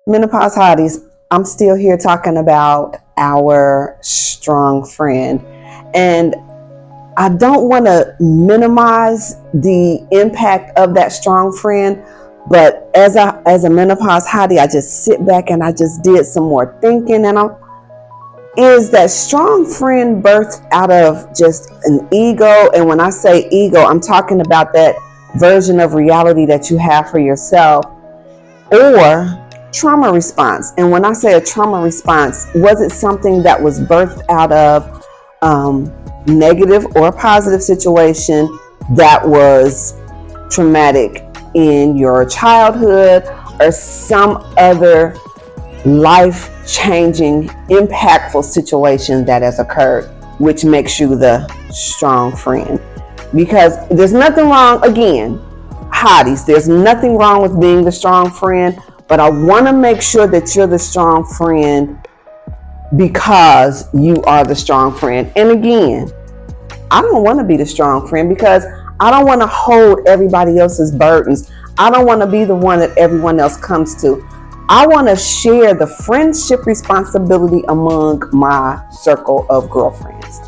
Menopause Hotties, I'm still here talking about our strong friend. And I don't want to minimize the impact of that strong friend, but as a menopause hottie, I just sit back and I just did some more thinking, and is that strong friend birthed out of just an ego? And when I say ego, I'm talking about that version of reality that you have for yourself, or trauma response. And when I say a trauma response, was it something that was birthed out of negative or positive situation that was traumatic in your childhood, or some other life-changing, impactful situation that has occurred, which makes you the strong friend? Because there's nothing wrong, again, hotties, there's nothing wrong with being the strong friend, but I want to make sure that you're the strong friend because you are the strong friend. And again, I don't want to be the strong friend because I don't want to hold everybody else's burdens. I don't want to be the one that everyone else comes to. I want to share the friendship responsibility among my circle of girlfriends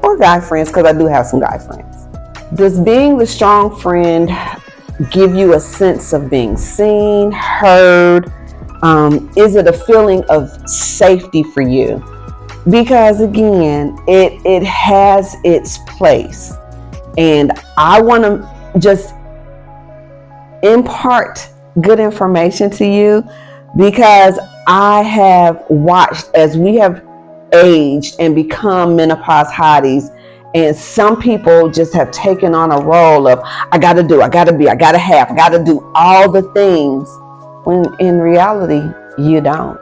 or guy friends, because I do have some guy friends. Does being the strong friend give you a sense of being seen, heard? Is it a feeling of safety for you? Because again, it has its place. And I want to just impart good information to you, because I have watched as we have aged and become menopause hotties, and some people just have taken on a role of I gotta do, I gotta be, I gotta have, I gotta do all the things, when in reality you don't.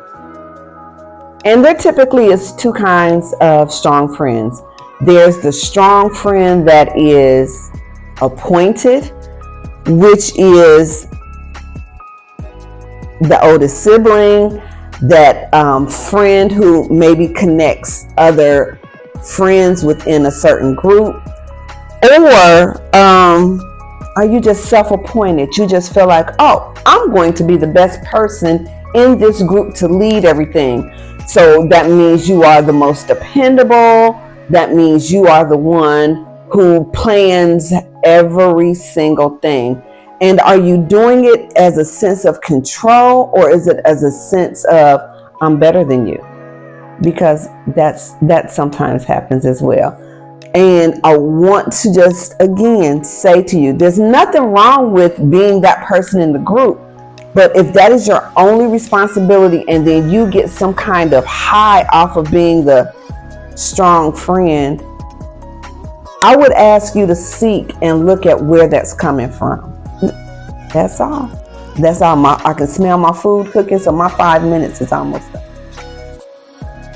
And there typically is two kinds of strong friends. There's the strong friend that is appointed, which is the oldest sibling, that friend who maybe connects other friends within a certain group. Or are you just self-appointed? You just feel like, oh, I'm going to be the best person in this group to lead everything. So that means you are the most dependable. That means you are the one who plans every single thing. And are you doing it as a sense of control, or is it as a sense of I'm better than you? Because that sometimes happens as well. And I want to just again say to you, there's nothing wrong with being that person in the group. But if that is your only responsibility, and then you get some kind of high off of being the strong friend, I would ask you to seek and look at where that's coming from. That's all. That's all. I can smell my food cooking, so my 5 minutes is almost done.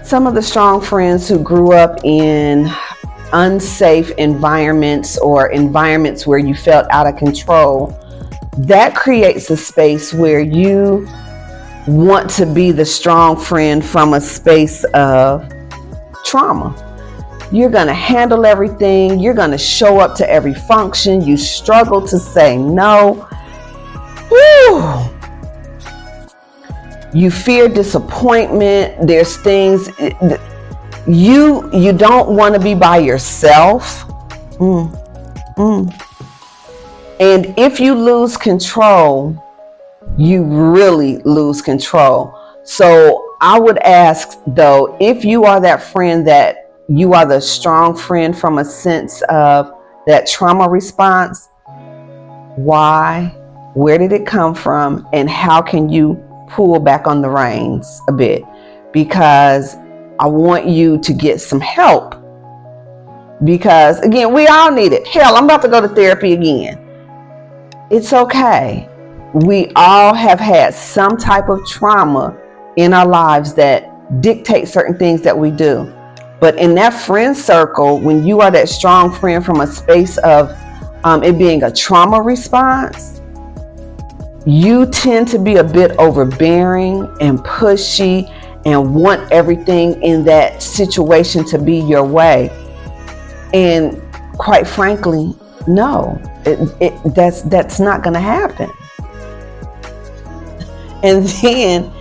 Some of the strong friends who grew up in unsafe environments, or environments where you felt out of control, that creates a space where you want to be the strong friend from a space of trauma. You're going to handle everything. You're going to show up to every function. You struggle to say no. Whew. You fear disappointment. There's things you don't want to be by yourself. And if you lose control, you really lose control. So I would ask, though, if you are that friend, that you are the strong friend from a sense of that trauma response, why? Where did it come from? And how can you pull back on the reins a bit? Because I want you to get some help. Because again, we all need it. Hell, I'm about to go to therapy again. It's okay. We all have had some type of trauma in our lives that dictate certain things that we do. But in that friend circle, when you are that strong friend from a space of it being a trauma response, you tend to be a bit overbearing and pushy and want everything in that situation to be your way. And quite frankly, no, that's not going to happen. And then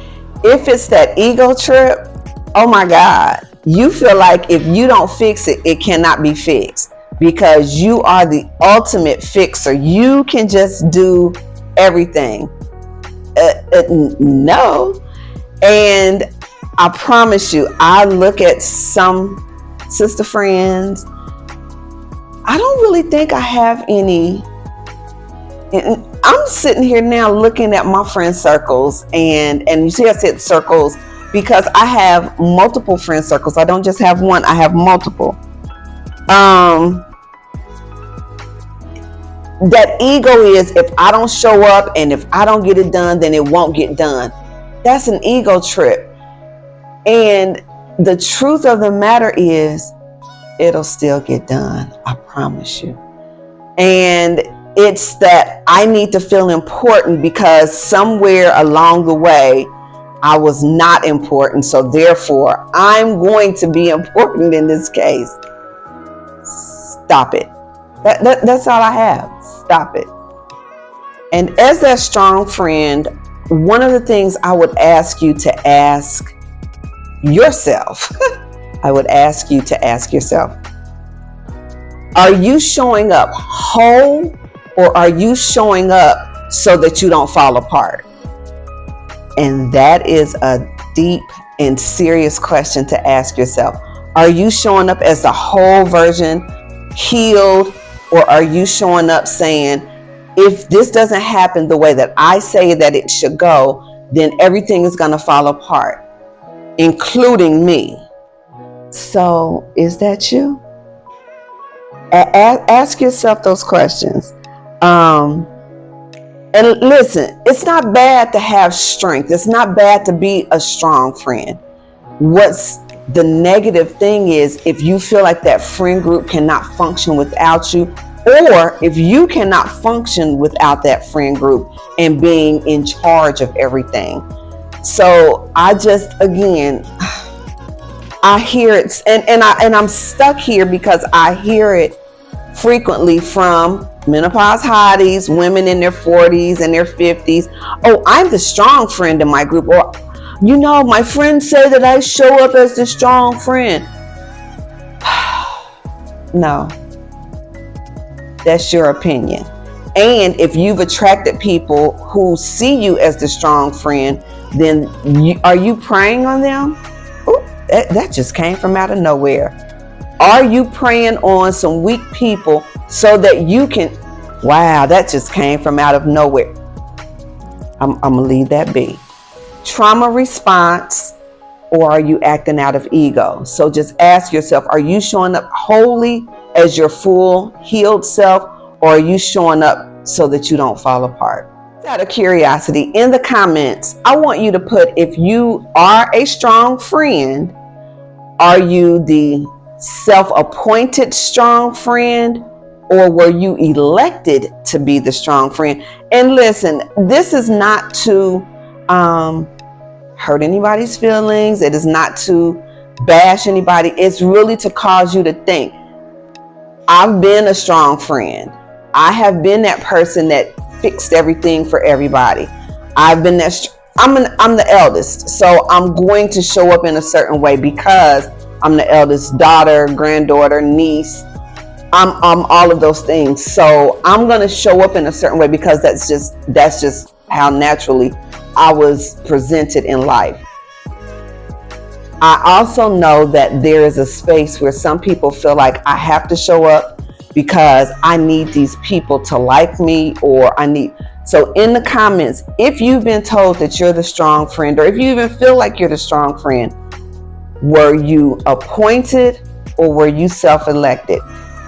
if it's that ego trip, oh my God, you feel like if you don't fix it, it cannot be fixed because you are the ultimate fixer. You can just do everything. No. And I promise you, I look at some sister friends, I don't really think I have any. And I'm sitting here now looking at my friend circles, and you see I said circles because I have multiple friend circles. I don't just have one, I have multiple. That ego is, if I don't show up and if I don't get it done, then it won't get done. That's an ego trip. And the truth of the matter is, it'll still get done. I promise you. And it's that I need to feel important because somewhere along the way, I was not important. So therefore, I'm going to be important in this case. Stop it. That's all I have. Stop it. And as that strong friend, one of the things I would ask you to ask yourself, I would ask you to ask yourself, are you showing up whole or are you showing up so that you don't fall apart? And that is a deep and serious question to ask yourself. Are you showing up as the whole version, healed, or are you showing up saying, if this doesn't happen the way that I say that it should go, then everything is going to fall apart, including me? So is that you? Ask yourself those questions. And listen, it's not bad to have strength. It's not bad to be a strong friend. What's the negative thing is if you feel like that friend group cannot function without you, or if you cannot function without that friend group and being in charge of everything. So I just, again, I hear it, and I'm stuck here because I hear it frequently from menopause hotties, women in their 40s and their 50s. Oh, I'm the strong friend in my group. Or, you know, my friends say that I show up as the strong friend. No, that's your opinion. And if you've attracted people who see you as the strong friend, then are you preying on them? Ooh, that just came from out of nowhere. Are you preying on some weak people so that you can, wow, that just came from out of nowhere. I'm going to leave that be. Trauma response, or are you acting out of ego? So just ask yourself, are you showing up wholly as your full healed self, or are you showing up so that you don't fall apart? Out of curiosity, in the comments, I want you to put, if you are a strong friend, are you the self-appointed strong friend, or were you elected to be the strong friend? And listen, this is not to hurt anybody's feelings. It is not to bash anybody. It's really to cause you to think. I've been a strong friend. I have been that person that fixed everything for everybody. I've been that. I'm the eldest, so I'm going to show up in a certain way because I'm the eldest daughter, granddaughter, niece. I'm all of those things. So I'm going to show up in a certain way because that's just how naturally I was presented in life. I also know that there is a space where some people feel like I have to show up because I need these people to like me, or I need. So in the comments, if you've been told that you're the strong friend, or if you even feel like you're the strong friend, were you appointed or were you self-elected?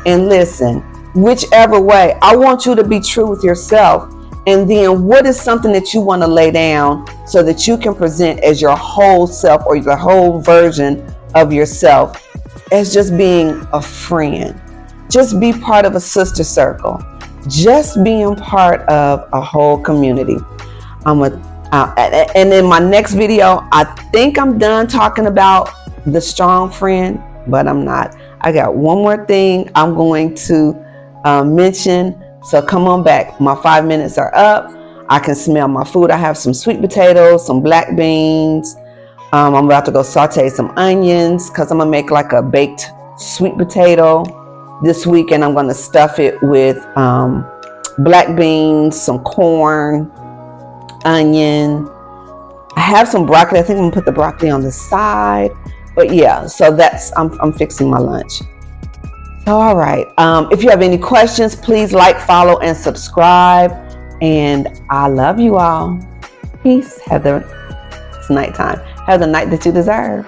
And listen, whichever way, I want you to be true with yourself. And then what is something that you want to lay down so that you can present as your whole self, or the whole version of yourself, as just being a friend. Just be part of a sister circle. Just being part of a whole community. And in my next video, I think I'm done talking about the strong friend, but I'm not. I got one more thing I'm going to mention. So come on back. My 5 minutes are up. I can smell my food. I have some sweet potatoes, some black beans. I'm about to go saute some onions because I'm going to make like a baked sweet potato this week, and I'm going to stuff it with black beans, some corn, onion. I have some broccoli. I think I'm going to put the broccoli on the side. But yeah, so that's, I'm fixing my lunch. So, all right. If you have any questions, please like, follow, and subscribe. And I love you all. Peace. It's nighttime. Have the night that you deserve.